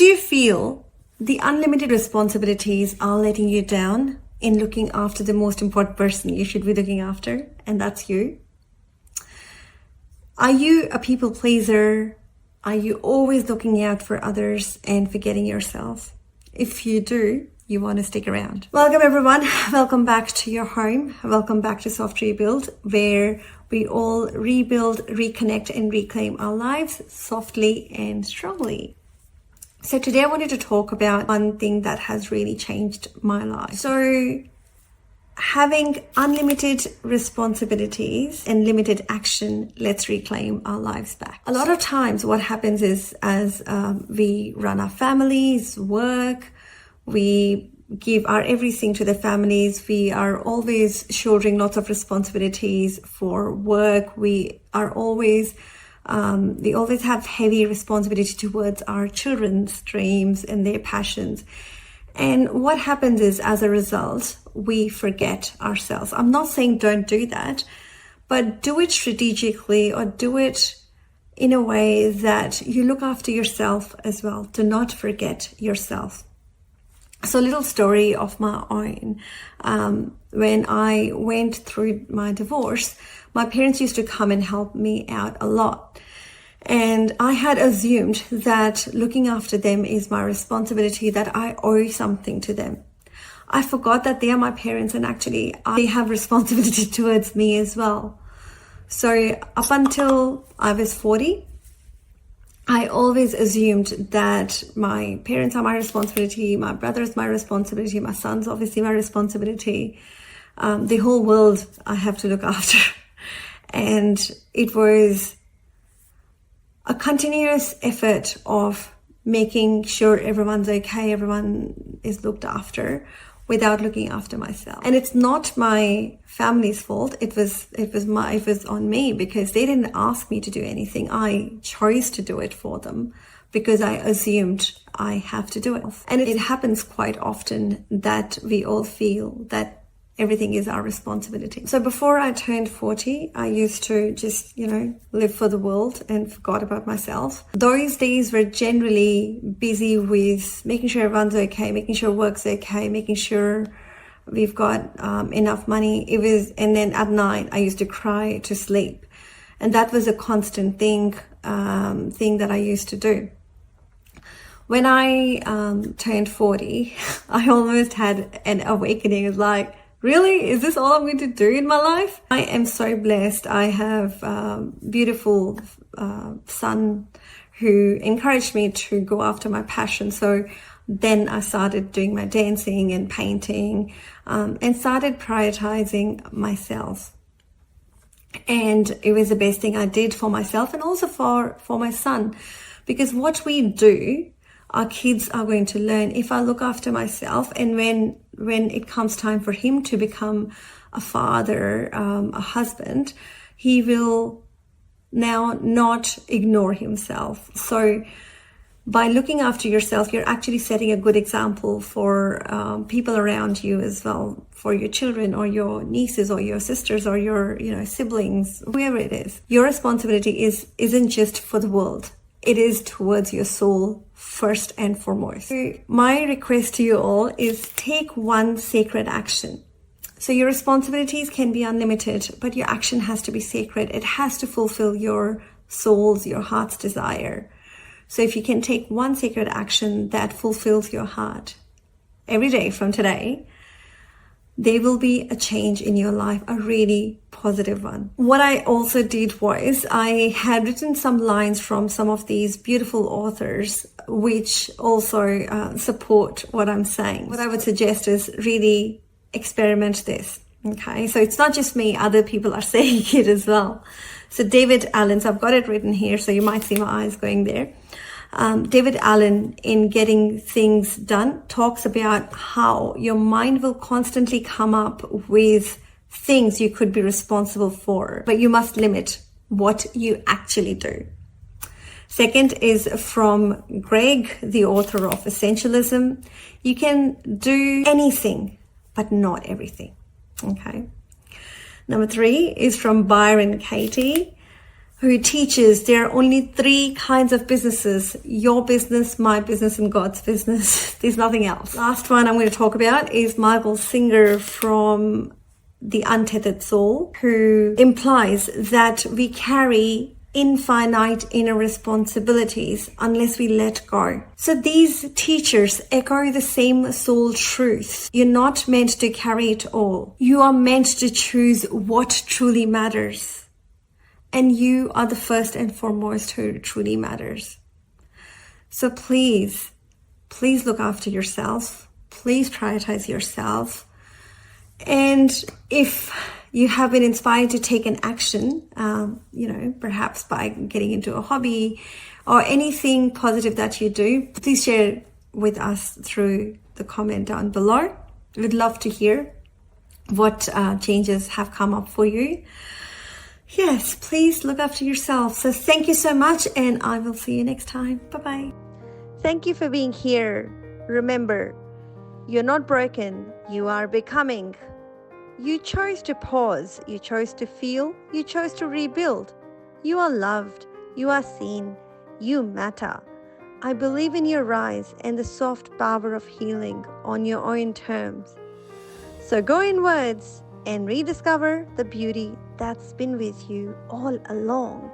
Do you feel the unlimited responsibilities are letting you down in looking after the most important person you should be looking after, and that's you? Are you a people pleaser? Are you always looking out for others and forgetting yourself? If you do, you want to stick around. Welcome everyone. Welcome back to your home. Welcome back to Soft Rebuild, where we all rebuild, reconnect and reclaim our lives softly and strongly. So today I wanted to talk about one thing that has really changed my life. So having unlimited responsibilities and limited action, let's reclaim our lives back. A lot of times what happens is as we run our families, work, we give our everything to the families. We are always shouldering lots of responsibilities for work. We always have heavy responsibility towards our children's dreams and their passions. And what happens is, as a result, we forget ourselves. I'm not saying don't do that, but do it strategically or do it in a way that you look after yourself as well. Do not forget yourself. So a little story of my own. When I went through my divorce, my parents used to come and help me out a lot. And I had assumed that looking after them is my responsibility, that I owe something to them. I forgot that they are my parents and actually they have responsibility towards me as well. So up until I was 40, I always assumed that my parents are my responsibility, my brother is my responsibility, my son's obviously my responsibility. The whole world I have to look after. And it was a continuous effort of making sure everyone's okay, everyone is looked after without looking after myself. And it's not my family's fault. It was on me because they didn't ask me to do anything. I chose to do it for them because I assumed I have to do it. And it happens quite often that we all feel that everything is our responsibility. So before I turned 40, I used to just, live for the world and forgot about myself. Those days were generally busy with making sure everyone's okay, making sure work's okay, making sure we've got enough money. And then at night I used to cry to sleep. And that was a constant thing that I used to do. When I turned 40, I almost had an awakening. It was like, really? Is this all I'm going to do in my life? I am so blessed. I have a beautiful son who encouraged me to go after my passion. So then I started doing my dancing and painting and started prioritizing myself. And it was the best thing I did for myself and also for my son. Because what we do, our kids are going to learn. If I look after myself, and when it comes time for him to become a father, a husband, he will now not ignore himself. So by looking after yourself, you're actually setting a good example for people around you as well, for your children or your nieces or your sisters or your siblings, whoever it is. Your responsibility isn't just for the world. It is towards your soul first and foremost. So my request to you all is take one sacred action. So your responsibilities can be unlimited, but your action has to be sacred. It has to fulfill your soul's, your heart's desire. So if you can take one sacred action that fulfills your heart every day from today, there will be a change in your life, a really positive one. What I also did was I had written some lines from some of these beautiful authors, which also support what I'm saying. What I would suggest is really experiment this. Okay, so it's not just me, other people are saying it as well. So David Allen, so I've got it written here, so you might see my eyes going there. David Allen, in Getting Things Done, talks about how your mind will constantly come up with things you could be responsible for, but you must limit what you actually do. Second is from Greg, the author of Essentialism. You can do anything, but not everything. Okay. Number 3 is from Byron Katie, who teaches there are only 3 kinds of businesses: your business, my business, and God's business. There's nothing else. Last one I'm going to talk about is Michael Singer from The Untethered Soul, who implies that we carry infinite inner responsibilities unless we let go. So these teachers echo the same soul truth. You're not meant to carry it all. You are meant to choose what truly matters. And you are the first and foremost who truly matters. So please look after yourself. Please prioritize yourself. And if you have been inspired to take an action, perhaps by getting into a hobby or anything positive that you do, please share with us through the comment down below. We'd love to hear what changes have come up for you. Yes, please look after yourself. So thank you so much, and I will see you next time. Bye-bye. Thank you for being here. Remember, you're not broken, you are becoming. You chose to pause, you chose to feel, you chose to rebuild. You are loved, you are seen, you matter. I believe in your rise and the soft power of healing on your own terms. So go inwards and rediscover the beauty that's been with you all along.